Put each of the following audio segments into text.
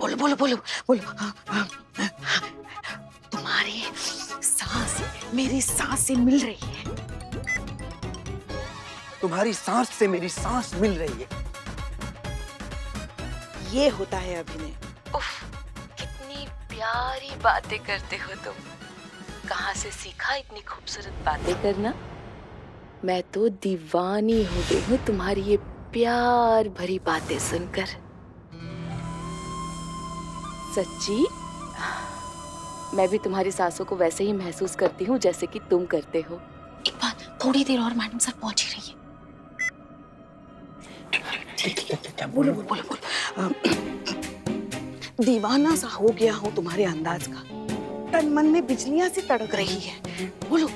बोलो बोलो बोलो बोलो। तुम्हारी सांस मेरी सांस से मिल रही है। तुम्हारी सांस से मेरी सांस मिल रही है। ये होता है अभिनय। उफ, कितनी प्यारी बातें करते हो तुम। कहाँ से सीखा इतनी खूबसूरत बातें करना? मैं तो दीवानी हो गई हूँ तुम्हारी ये प्यार भरी बातें सुनकर। सच्ची मैं भी तुम्हारी सांसों को वैसे ही महसूस करती हूँ जैसे कि तुम करते हो। एक बात, थोड़ी देर और मैडम सर पहुंच ही रही है। बोलो बोलो बोलो बोलो। दीवाना सा हो गया हूँ तुम्हारे अंदाज का। तन मन में बिजलियां सी तड़क रही है। बोलो।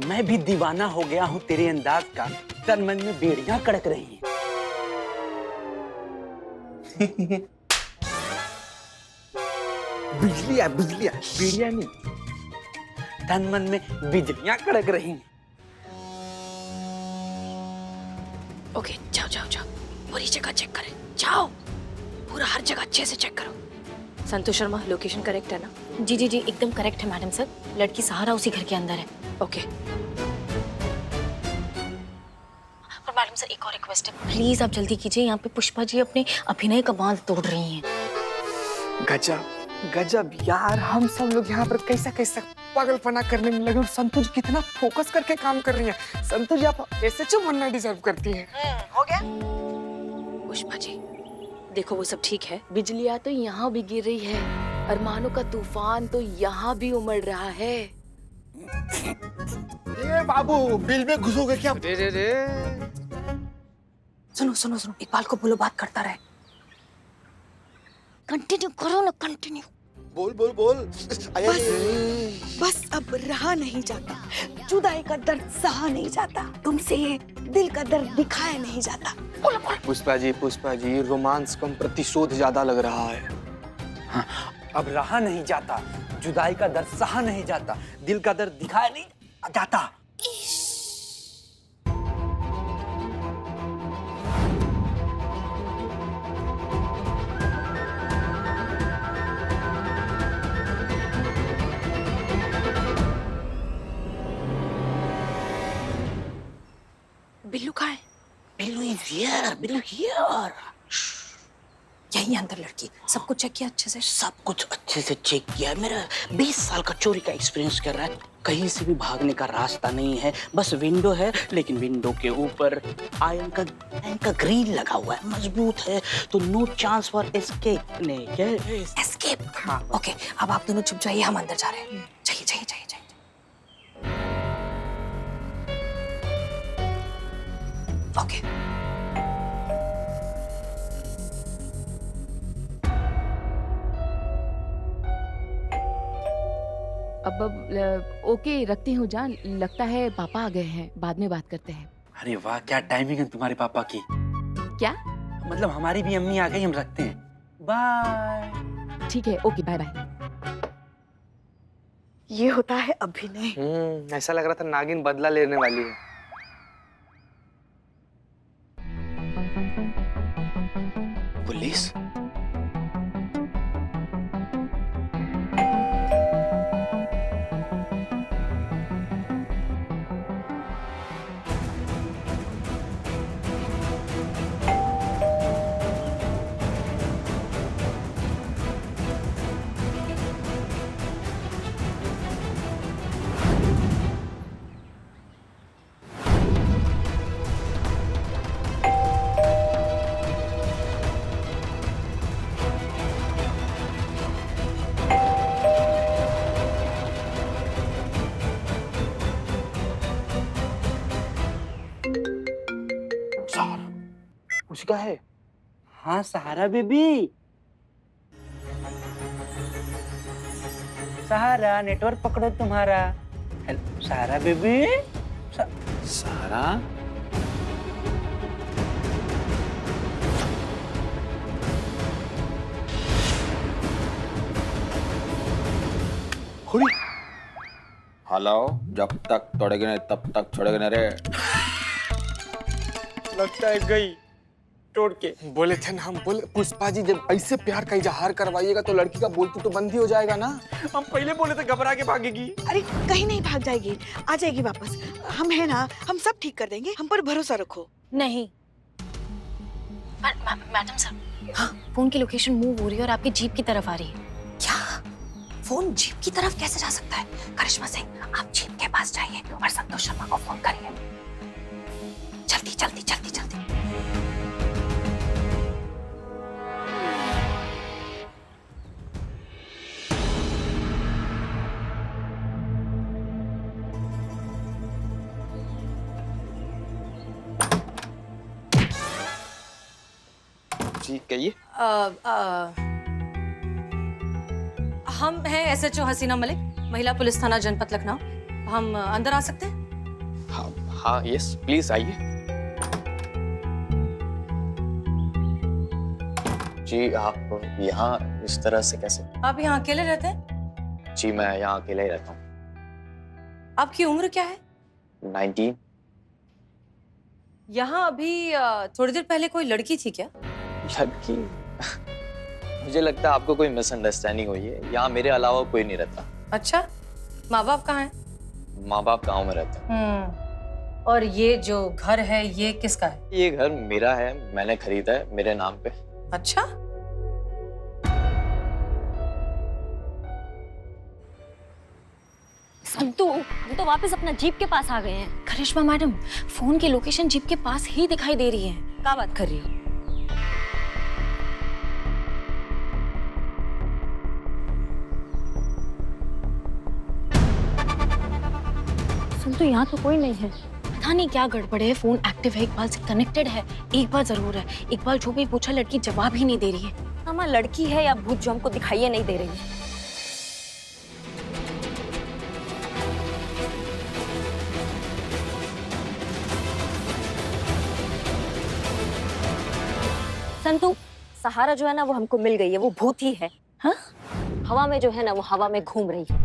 मैं भी दीवाना हो गया हूँ तेरे अंदाज का। तन मन में बेड़ियां कड़क रही हैं। बिजलियां बिजलियां, बेड़ियां नहीं। तन मन में बिजलियां कड़क रही हैं। ओके, जाओ जाओ जाओ, पूरी जगह चेक करें। जाओ, पूरा हर जगह अच्छे से चेक करो। संतोष शर्मा, लोकेशन करेक्ट है ना? जी जी जी, एकदम करेक्ट है मैडम सर। लड़की सहारा उसी घर के अंदर है। ओके। और मैडम सर एक और रिक्वेस्ट है, प्लीज आप जल्दी कीजिए। यहाँ पे पुष्पा जी अपने अभिनय का बांध तोड़ रही हैं। गजब गजब यार, हम सब लोग यहाँ पर कैसा कैसा पागलपना करने में लगे और संतु जी कितना फोकस करके काम कर रही हैं। संतु जी आप एसएचओ बनना डिजर्व करती हैं। हो गया? पुष्पा जी देखो, वो सब ठीक है, बिजलियां तो यहाँ भी गिर रही है, अरमानों का तूफान तो यहाँ भी उमड़ रहा है। ये बाबू बिल में घुसोगे क्या? रे रे रे। सुनो सुनो सुनो, इकबाल को बोलो बात करता रहे। कंटिन्यू करो ना, कंटिन्यू। बोल बोल बोल। बस अब रहा नहीं जाता, जुदाई का दर्द सहा नहीं जाता, तुमसे दिल का दर्द दिखाया नहीं जाता। बोलो बोलो। पुष्पा जी रोमांस कम प्रतिशोध ज्यादा लग रहा है। हाँ, अब रहा नहीं जाता, जुदाई का दर्द सहा नहीं जाता, दिल का दर्द दिखाया नहीं जाता। बिल्लू कहाँ है? Billu is here, Billu here. यही अंदर लड़की। सब कुछ चेक किया अच्छे से? सब कुछ अच्छे से चेक किया है। मेरा 20 साल का चोरी का एक्सपीरियंस कर रहा है। कहीं से भी भागने का रास्ता नहीं है, बस विंडो है, लेकिन विंडो के ऊपर आयरन का ग्रिल लगा हुआ है, मजबूत है, तो नो चांस फॉर एस्केप। नहीं एस्केप? हाँ। ओके, अब आप दोनों चुप जाइए, हम अंदर जा रहे हैं। जाइए जाइए जाइए जाइए। ओके। अब ओके, रखती हूँ जान, लगता है पापा आ गए हैं, बाद में बात करते हैं। अरे वाह, क्या टाइमिंग है तुम्हारे पापा की। क्या मतलब हमारी भी अम्मी आ गई, हम रखते हैं। बाय। ठीक है, ओके, बाय बाय। ये होता है अभिनय। ऐसा लग रहा था नागिन बदला लेने वाली है। पुलिस? उसका है। हाँ सहारा बेबी। सहारा, नेटवर्क पकड़ो तुम्हारा। हेलो सहारा बेबी। सारा हेलो, जब तक तोड़ेगे नहीं तब तक छोड़ेगे नहीं रे। लगता है गई। तोड़ के। बोले थे ना हम, बोले पुष्पा जी जब ऐसे प्यार का इजहार करवाइएगा तो लड़की का बोलती तो बंद ही हो जाएगा ना। हम पहले बोले थे घबरा के भागेगी। अरे कहीं नहीं भाग जाएगी, आ जाएगी वापस। हम है ना, हम सब ठीक कर देंगे, हम पर भरोसा रखो। नहीं मैडम सर, हाँ फोन की लोकेशन मूव हो रही है और आपकी जीप की तरफ आ रही है। क्या? फोन जीप की तरफ कैसे जा सकता है? करिश्मा सिंह, आप जीप के पास जाइए और संतोष शर्मा को फोन करिए। जल्दी जल्दी जल्दी जल्दी। जी कहिए। हम हैं एसएचओ हसीना मलिक, महिला पुलिस थाना जनपद लखनऊ। हम अंदर आ सकते हैं? हाँ हाँ यस प्लीज आइए। जी आप यहाँ इस तरह से कैसे? आप यहाँ अकेले रहते हैं? जी मैं यहाँ अकेला ही रहता हूँ। आपकी उम्र क्या है? 19। यहाँ अभी थोड़ी देर पहले कोई लड़की थी क्या? लड़की? मुझे लगता है आपको कोई मिसअंडरस्टैंडिंग हुई है। यहाँ मेरे अलावा कोई नहीं रहता। अच्छा, माँ बाप कहाँ हैं? माँ बाप गाँव में रहते हैं। और ये जो घर है ये किसका है? ये घर मेरा है, मैंने खरीदा है मेरे नाम पे। अच्छा, संतू, वो तो वापस अपना जीप के पास आ गए हैं। करिश्मा मैडम, फोन की लोकेशन जीप के पास ही दिखाई दे रही है। क्या बात कर रही हो? संतू, यहाँ तो कोई नहीं है। पता नहीं क्या गड़बड़ है। फोन एक्टिव है, इकबाल से कनेक्टेड है। एक बार जरूर है, इकबाल जो भी पूछा लड़की जवाब ही नहीं दे रही है। मामा लड़की है या भूत जो हमको दिखाई नहीं दे रही है। संतू, सहारा जो है ना वो हमको मिल गई है, वो भूत ही है। हाँ? हवा में जो है ना वो हवा में घूम रही है।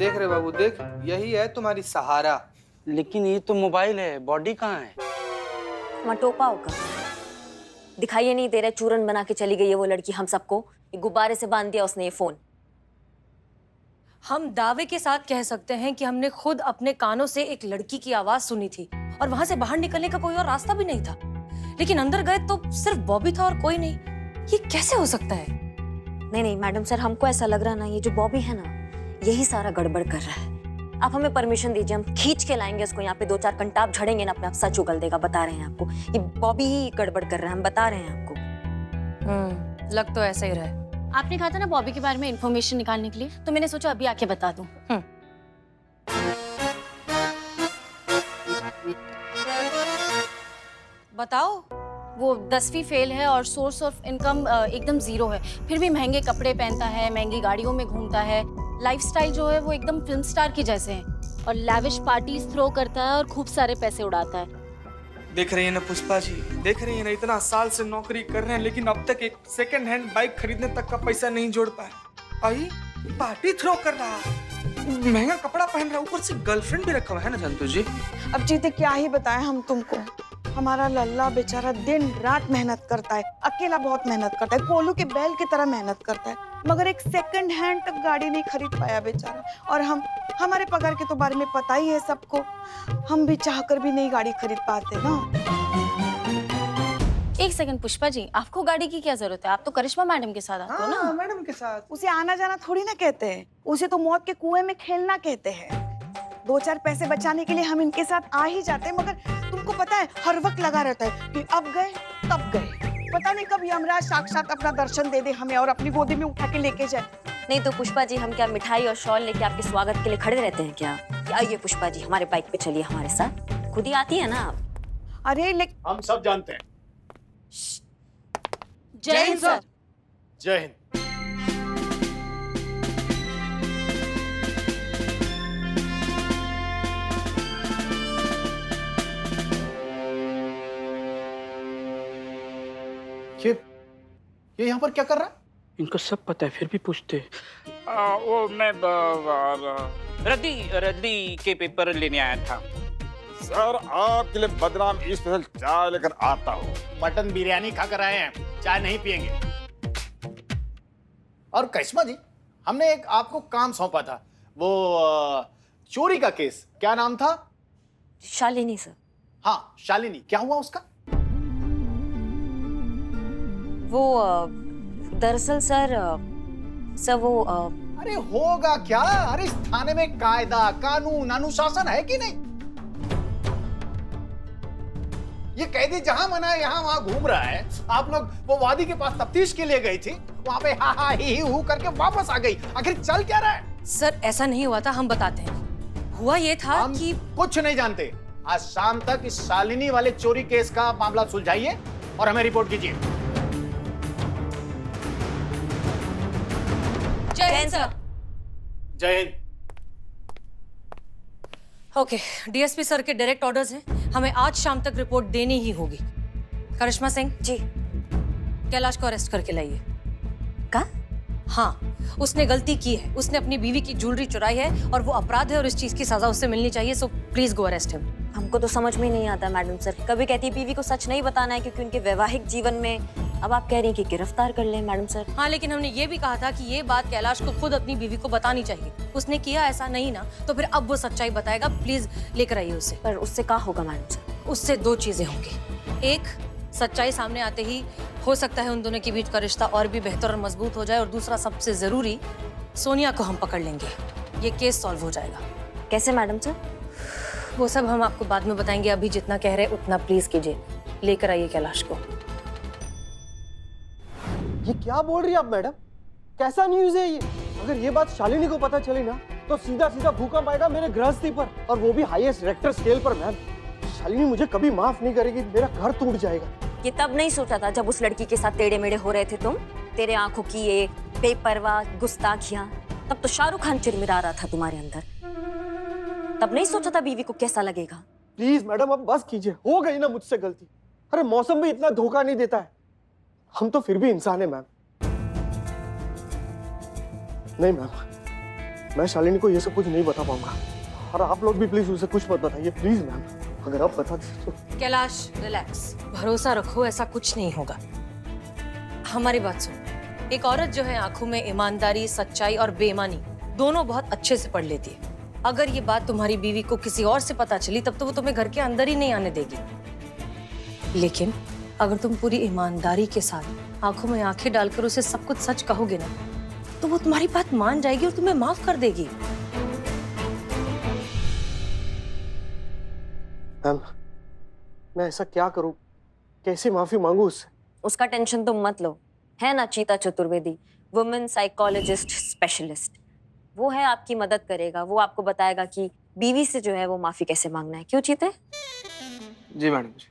देख रहे बाबू, देख यही है तुम्हारी सहारा। लेकिन ये तो मोबाइल है, बॉडी कहाँ है? मटोपा होगा, दिखाई नहीं दे रहा। चूरन बना के चली गई है वो लड़की हम सबको। गुब्बारे से बांध दिया उसने ये फोन। हम दावे के साथ कह सकते हैं कि हमने खुद अपने कानों से एक लड़की की आवाज सुनी थी और वहां से बाहर निकलने का कोई और रास्ता भी नहीं था। लेकिन अंदर गए तो सिर्फ बॉबी था और कोई नहीं। ये कैसे हो सकता है? नहीं नहीं मैडम सर, हमको ऐसा लग रहा ना ये जो बॉबी है ना यही सारा गड़बड़ कर रहा है। आप हमें परमिशन दीजिए, हम खींच के लाएंगे उसको यहाँ पे। 2-4 कंटाप झड़ेंगे ना अपने आप सच उगल देगा। बता रहे हैं आपको, ये बॉबी ही गड़बड़ कर रहा है, हम बता रहे हैं आपको। लग तो ऐसा ही रहा है। आपने कहा था ना बॉबी के बारे में इंफॉर्मेशन निकालने के लिए, तो मैंने सोचा अभी आके बता दूं। बताओ। वो 10वीं फेल है और सोर्स ऑफ इनकम एकदम जीरो है। फिर भी महंगे कपड़े पहनता है, महंगी गाड़ियों में घूमता है। लाइफस्टाइल जो है वो एकदम फिल्म स्टार की जैसे है और लैविश पार्टीज थ्रो करता है और खूब सारे पैसे उड़ाता है। देख रही है ना पुष्पा जी, देख रही है ना, इतना साल से नौकरी कर रहे हैं लेकिन अब तक एक सेकंड हैंड बाइक खरीदने तक का पैसा नहीं जोड़ पाए। आई पार्टी थ्रो कर रहा, महंगा कपड़ा पहन रहा, ऊपर से गर्लफ्रेंड भी रखा हुआ है ना संतोष जी। अब जीते क्या ही बताएं हम तुमको। हमारा लल्ला बेचारा दिन रात मेहनत करता है, अकेला बहुत मेहनत करता है, कोलू के बैल की तरह मेहनत करता है, मगर एक सेकंड हैंड तक गाड़ी नहीं खरीद पाया बेचारा। और हमारे पगार के तो बारे में पता ही है सबको, हम भी चाहकर भी नहीं गाड़ी खरीद पाते ना। एक सेकंड पुष्पा जी, आपको गाड़ी की क्या जरूरत है? आप तो करिश्मा मैडम के साथ आते हो ना। मैडम के साथ। उसे आना जाना थोड़ी ना कहते हैं, उसे तो मौत के कुएं में खेलना कहते हैं। 2-4 पैसे बचाने के लिए हम इनके साथ आ ही जाते हैं, मगर तुमको पता है हर वक्त लगा रहता है कि अब गए तब गए। पता नहीं कब यमराज साक्षात अपना दर्शन दे दे हमें और अपनी गोदी में उठा के लेके जाए। नहीं तो पुष्पा जी, हम क्या मिठाई और शॉल लेके आपके स्वागत के लिए खड़े रहते हैं क्या? कि आइए पुष्पा जी, हमारे बाइक पे चलिए हमारे साथ। खुद ही आती है ना आप। अरे लेकिन हम सब जानते हैं। जय हिंद सर। जय हिंद। ये यहाँ पर क्या कर रहा है? इनको सब पता है फिर भी पूछते। वो मैं रद्दी के पेपर लेने आया था। सर आपके लिए बदनाम स्पेशल चाय लेकर आता हूँ। मटन बिरयानी खाकर आए हैं, चाय नहीं पियेंगे। और करिश्मा जी, हमने एक आपको काम सौंपा था, वो चोरी का केस, क्या नाम था? शालिनी सर। हाँ शालिनी, क्या हुआ उसका? वो दरअसल सर वो अरे होगा क्या? अरे इस थाने में कायदा कानून अनुशासन है कि नहीं? ये कैदी जहां मना यहाँ वहां घूम रहा है। आप लोग वो वादी के पास तफ्तीश के लिए गई थी, वहां पे हा हा ही हू करके वापस आ गई। आखिर चल क्या रहा है? सर ऐसा नहीं हुआ था, हम बताते हैं। हुआ ये था हम कि कुछ नहीं जानते। आज शाम तक इस शालिनी वाले चोरी केस का मामला सुलझाइए और हमें रिपोर्ट कीजिए। जय हिंद सर। जय हिंद। ओके, डीएसपी सर के डायरेक्ट ऑर्डर्स हैं, हमें आज शाम तक रिपोर्ट देनी ही होगी। करिश्मा सिंह जी। कैलाश को अरेस्ट करके लाइए। का? हाँ, उसने गलती की है, उसने अपनी बीवी की ज्वेलरी चुराई है और वो अपराध है और इस चीज की सजा उससे मिलनी चाहिए। So please go arrest him. हमको तो समझ में नहीं आता मैडम सर। कभी कहती है बीवी को सच नहीं बताना है क्योंकि उनके वैवाहिक जीवन में, अब आप कह रही हैं कि गिरफ्तार कर लें मैडम सर। हाँ, लेकिन हमने ये भी कहा था कि ये बात कैलाश को खुद अपनी बीवी को बतानी चाहिए। उसने किया ऐसा नहीं ना, तो फिर अब वो सच्चाई बताएगा। प्लीज लेकर आइए उसे। पर उससे क्या होगा मैडम सर? उससे दो चीजें होंगी। एक, सच्चाई सामने आते ही हो सकता है उन दोनों के बीच का रिश्ता और भी बेहतर और मजबूत हो जाए। और दूसरा सबसे जरूरी, सोनिया को हम पकड़ लेंगे, ये केस सॉल्व हो जाएगा। कैसे मैडम सर? वो सब हम आपको बाद में बताएंगे। अभी जितना कह रहे उतना प्लीज कीजिए। लेकर आइए कैलाश को। ये क्या बोल रही है आप मैडम? कैसा न्यूज़ है ये? अगर ये बात शालिनी को पता चली ना तो सीधा सीधा भूकंप आएगा मेरे गृहस्थी पर, और वो भी हाईएस्ट रेक्टर स्केल पर। मैम, शालिनी मुझे कभी माफ नहीं करेगी, मेरा घर टूट जाएगा। ये तब नहीं सोचा था जब उस लड़की के साथ टेढ़े मेढ़े हो रहे थे तुम? तेरे आंखों की ये बेपरवाह गुस्ताखियां, तब तो शाहरुख खान चिरमिरा रहा था तुम्हारे अंदर। तब नहीं सोचा था बीवी को कैसा लगेगा? प्लीज मैडम अब बस कीजिए, हो गई ना मुझसे गलती। अरे मौसम भी इतना धोखा नहीं देता है, हम तो फिर भी इंसान है मैम। नहीं मैम, मैं शालिनी को ये सब कुछ नहीं बता पाऊंगा, और आप लोग भी प्लीज उसे कुछ मत बताइए प्लीज मैम। अगर आप बता दें तो। कैलाश रिलैक्स, भरोसा रखो, ऐसा कुछ नहीं होगा। हमारी बात सुनो। एक औरत जो है आंखों में ईमानदारी, सच्चाई और बेईमानी दोनों बहुत अच्छे से पढ़ लेती है। अगर ये बात तुम्हारी बीवी को किसी और से पता चली तब तो वो तुम्हें घर के अंदर ही नहीं आने देगी। लेकिन अगर तुम पूरी ईमानदारी के साथ आंखों में आंखें डालकर उसे सब कुछ सच कहोगे ना, तो वो तुम्हारी बात मान जाएगी और तुम्हें माफ कर देगी। मैम, मैं ऐसा क्या करूं? कैसे माफी मांगू उससे? उसका टेंशन तुम मत लो। है ना चीता चतुर्वेदी, वुमेन साइकोलॉजिस्ट स्पेशलिस्ट, वो है आपकी मदद करेगा। वो आपको बताएगा कि बीवी से जो है वो माफी कैसे मांगना है। क्यों चीते? जी मैडम जी।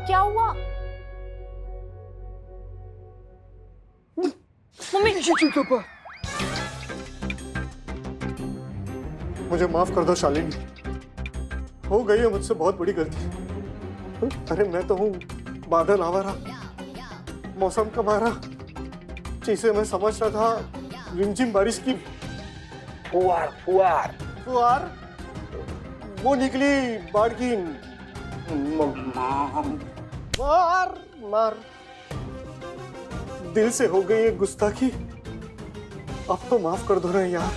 क्या हुआ? मम्मी मुझे माफ कर दो शालिनी, हो गई है मुझसे बहुत बड़ी गलती। अरे मैं तो हूँ बादल आवारा, मौसम का मारा, जिसे मैं समझ रहा था रिमझिम बारिश की फुआर फुआर फुहार, वो निकली बाढ़ की मार मार। दिल से हो गई है गुस्ताखी, अब तो माफ कर दो ना यार।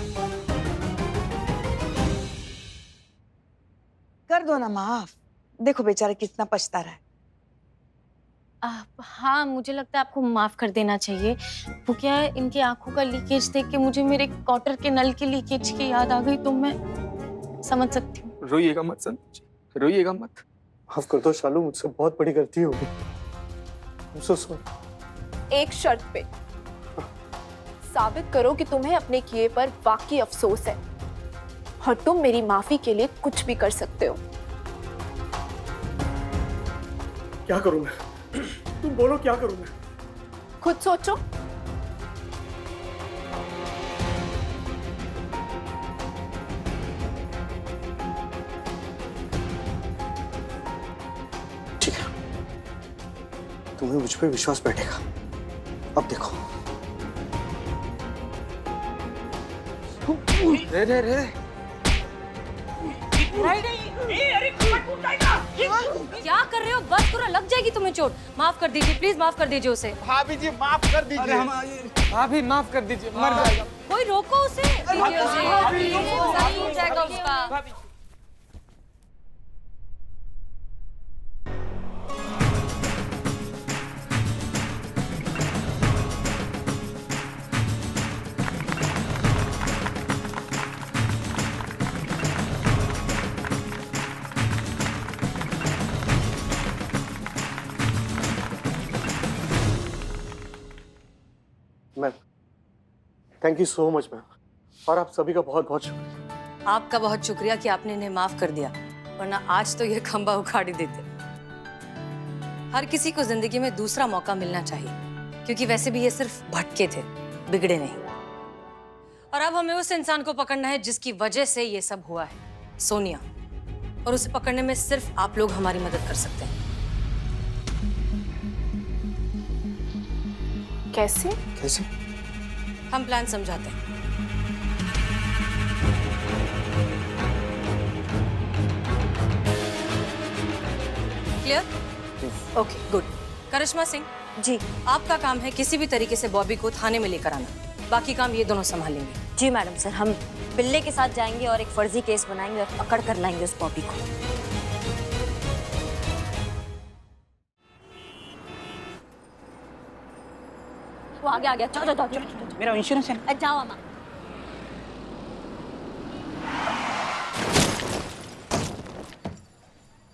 कर दो ना माफ। देखो बेचारा कितना पछता रहा है। हाँ, मुझे लगता है आपको माफ कर देना चाहिए। वो क्या है, इनकी आंखों का लीकेज देख के मुझे मेरे क्वार्टर के नल के लीकेज की याद आ गई, तो मैं समझ सकती हूँ। रोइएगा मत सन, रोइएगा मत। माफ कर दो शालू, मुझसे बहुत बड़ी गलती हो गई। I'm so sorry। एक शर्त पे साबित करो कि तुम्हें अपने किए पर वाकई अफसोस है और तुम मेरी माफी के लिए कुछ भी कर सकते हो। क्या करूं मैं? तुम बोलो क्या करूं मैं? खुद सोचो। ठीक है, तुम्हें मुझ पे विश्वास बैठेगा। अब देखो। रे रे रे क्या कर रहे हो? बस पूरा लग जाएगी तुम्हें चोट। माफ कर दीजिए, प्लीज माफ कर दीजिए उसे। भाभी जी माफ कर दीजिए। अरे भाभी माफ कर दीजिए, मर जाएगा। कोई रोको उसे। दीजिए उसे, सही हो जाएगा उसका। Ma'am, thank you so much ma'am, और आप सभी का बहुत बहुत शुक्रिया। आपका बहुत शुक्रिया कि आपने इन्हें माफ कर दिया, वरना आज तो ये खंबा उखाड़ ही देते। हर किसी को जिंदगी में दूसरा मौका मिलना चाहिए, क्योंकि वैसे भी ये सिर्फ भटके थे, बिगड़े नहीं। और अब हमें उस इंसान को पकड़ना है जिसकी वजह से ये सब हुआ है, सोनिया। और उसे पकड़ने में सिर्फ आप लोग हमारी मदद कर सकते हैं। कैसे? कैसे? हम प्लान समझाते हैं। Clear? Okay, good. Karishma Singh ji, आपका काम है किसी भी तरीके से बॉबी को थाने में लेकर आना। बाकी काम ये दोनों संभालेंगे। जी मैडम सर, हम बिल्ले के साथ जाएंगे और एक फर्जी केस बनाएंगे और पकड़ कर लाएंगे उस बॉबी को। वो आ गया, चलो जाओ जाओ। मेरा इंश्योरेंस है। जाओ अम्मा।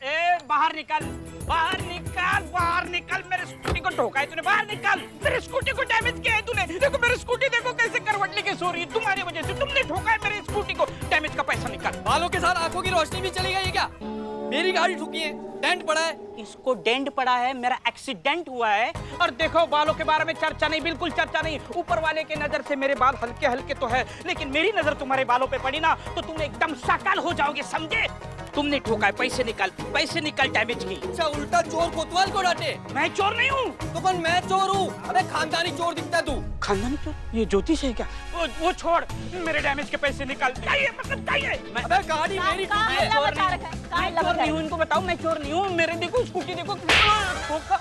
ए बाहर निकल, बाहर निकल, बाहर निकल। मेरे स्कूटी को ठोका है तूने, बाहर निकल। मेरे स्कूटी को डैमेज किया है तूने। देखो मेरी स्कूटी देखो कैसे करवट लेके सो रही है, तुम्हारी वजह से। तुमने ठोका है मेरी स्कूटी को। डैमेज का पैसा निकाल। बालों के साथ आंखों की रोशनी भी चली गई है क्या? मेरी गाड़ी ठुकी है, डेंट पड़ा है। इसको डेंट पड़ा है, मेरा एक्सीडेंट हुआ है। और देखो बालों के बारे में चर्चा नहीं, बिल्कुल चर्चा नहीं। ऊपर वाले के नजर से मेरे बाल हल्के हल्के तो है, लेकिन मेरी नजर तुम्हारे बालों पे पड़ी ना तो तुम एकदम शाकाल हो जाओगे, समझे? तुमने ठोका है, पैसे निकाल डैमेज की। अच्छा, उल्टा चोर कोतवाल को डांटे। मैं चोर नहीं हूँ। तो कौन? मैं चोर हूँ। अबे खानदानी चोर दिखता है तू। खानदानी चोर? ये ज्योतिष है क्या? वो छोड़, मेरे डैमेज के पैसे निकाल। चाहिए मतलब चाहिए। अबे गाड़ी मेरी ठुकी है। मैं चोर नहीं हूँ, इनको बताओ मैं चोर नहीं हूँ। मेरे देखो स्कूटी देखो, ठोका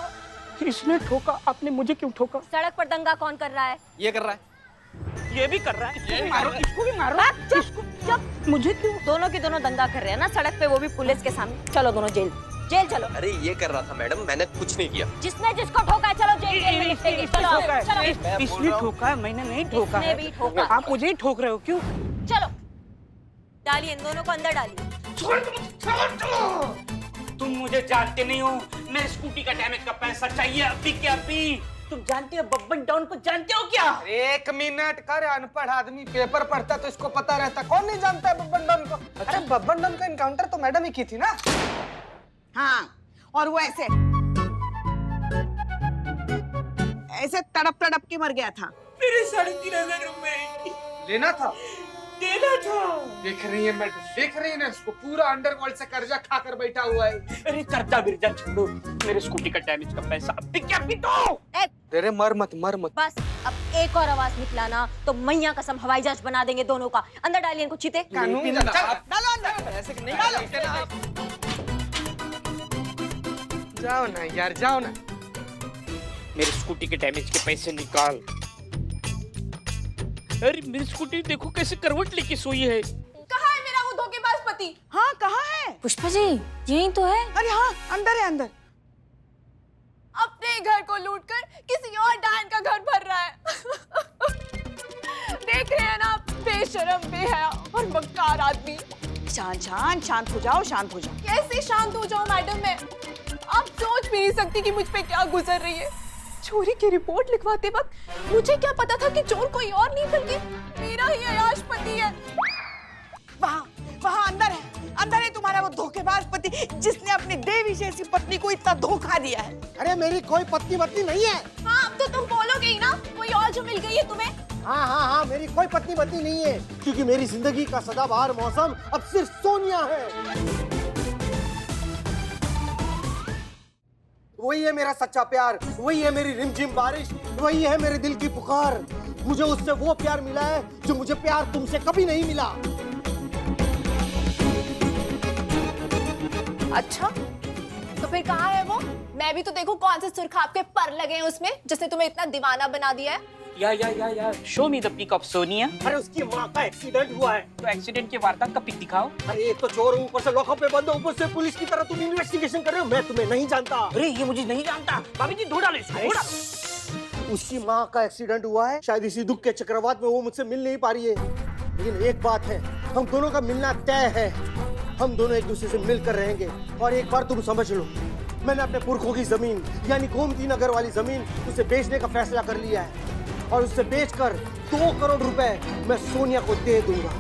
इसने ठोका। आपने मुझे क्यों ठोका? सड़क पर दंगा कौन कर रहा है? ये कर रहा है। ये भी कर रहा है। इसको भी मारो, इसको भी मारो। चुप। मुझे क्यों? दोनों के दोनों दंगा कर रहे हैं ना सड़क पे, वो भी पुलिस के सामने। चलो दोनों जेल, जेल चलो। अरे ये कर रहा था मैडम, मैंने कुछ नहीं किया। जिसने जिसको ठोका है चलो जेल, जेल में लिखेंगे। चलो चलो। इसने ठोका है, मैंने नहीं ठोका है। इसने भी ठोका। आप मुझे ही ठोक रहे हो क्यों? चलो डालिए, इन दोनों को अंदर डालिए। छोड़। तुम मुझे जानते नहीं हो। मेरे स्कूटी का डैमेज का पैसा चाहिए अभी के अभी। तुम जानते हो बब्बन डॉन को? जानते हो क्या? एक मिनट कर, अनपढ़ आदमी पेपर पढ़ता तो इसको पता रहता। कौन नहीं जानता है बब्बन डॉन को? अरे बब्बन डॉन का एनकाउंटर तो मैडम ही की थी ना। हाँ, और वो ऐसे तड़प तड़प के मर गया था। मेरे 3,500 रुपए लेना था, देना था। देख रही है मैडम, देख रही है ना, इसको पूरा अंडरवर्ल्ड से कर्जा खाकर बैठा हुआ है। अरे कर्जा बिरजा छोड़ो, मेरे स्कूटी का डैमेज का पैसा अभी के अभी दो। तेरे मर मत, मर मत। बस अब एक और आवाज निकलाना तो मैया कसम हवाई जहाज बना देंगे दोनों का। अंदर डालिए इनको, चीते। कानून डालो अंदर। ऐसे नहीं डालो। जाओ ना यार, जाओ ना। मेरे स्कूटी के डैमेज के पैसे निकाल। अरे मेरी स्कूटी देखो कैसे करवट लेके सोई है। कहाँ है मेरा वो धोखेबाज पति? हाँ, कहाँ है? पुष्पा जी यही तो है। अरे हाँ, अंदर है, अंदर। अपने घर को लूटकर किसी और डायन का घर भर रहा है। देख रहे हैं ना, बेशरम, बेहया और मक्कार आदमी। शांत हो जाओ, शांत हो जाओ। कैसे शांत हो जाऊं मैडम मैं? आप सोच भी नहीं सकती कि मुझ पे क्या गुजर रही है। चोरी की रिपोर्ट लिखवाते वक्त मुझे क्या पता था कि चोर कोई और नहीं बल्कि मेरा ही अयाश पति है। वहाँ अंदर है तुम्हारा वो धोखेबाज पति जिसने अपनी देवी जैसी पत्नी को इतना धोखा दिया है। अरे मेरी कोई पत्नी वत्नी नहीं है। हाँ, अब तो तुम बोलोगे ही ना, कोई और जो मिल गई है तुम्हें। हाँ, मेरी कोई पत्नी वत्नी नहीं है, क्योंकि मेरी जिंदगी का सदाबहार मौसम अब सिर्फ सोनिया है। वही है मेरा सच्चा प्यार, वही है मेरी रिमझिम बारिश, वही है मेरे दिल की पुकार। मुझे उससे वो प्यार मिला है जो मुझे प्यार तुमसे कभी नहीं मिला। अच्छा, तो फिर कहाँ है वो? मैं भी तो देखूं कौन से सुरखाब के पर लगे हैं उसमें जिसने तुम्हें इतना दीवाना बना दिया है। या show me the pic of Sonia. अरे उसकी माँ का एक्सीडेंट हुआ है। तो एक्सीडेंट के वारदात का पिक दिखाओ। अरे एक तो चोर हूँ, ऊपर से लॉकअप में बंद हो, ऊपर से पुलिस की तरह तुम इन्वेस्टिगेशन कर रहे हो। मैं तुम्हें नहीं जानता। अरे ये मुझे नहीं जानता। भाभी जी धो डालो इसको, धो डालो। उसकी माँ का एक्सीडेंट हुआ है, शायद इसी दुख के चक्रवात में वो मुझसे मिल नहीं पा रही है। लेकिन एक बात है, हम दोनों का मिलना तय है। हम दोनों एक दूसरे से मिलकर रहेंगे। और एक बार तुम समझ लो, मैंने अपने पुरखों की जमीन यानी गोमती नगर वाली जमीन उसे बेचने का फैसला कर लिया है। और उससे बेचकर 2 करोड़ रुपए मैं सोनिया को दे दूंगा।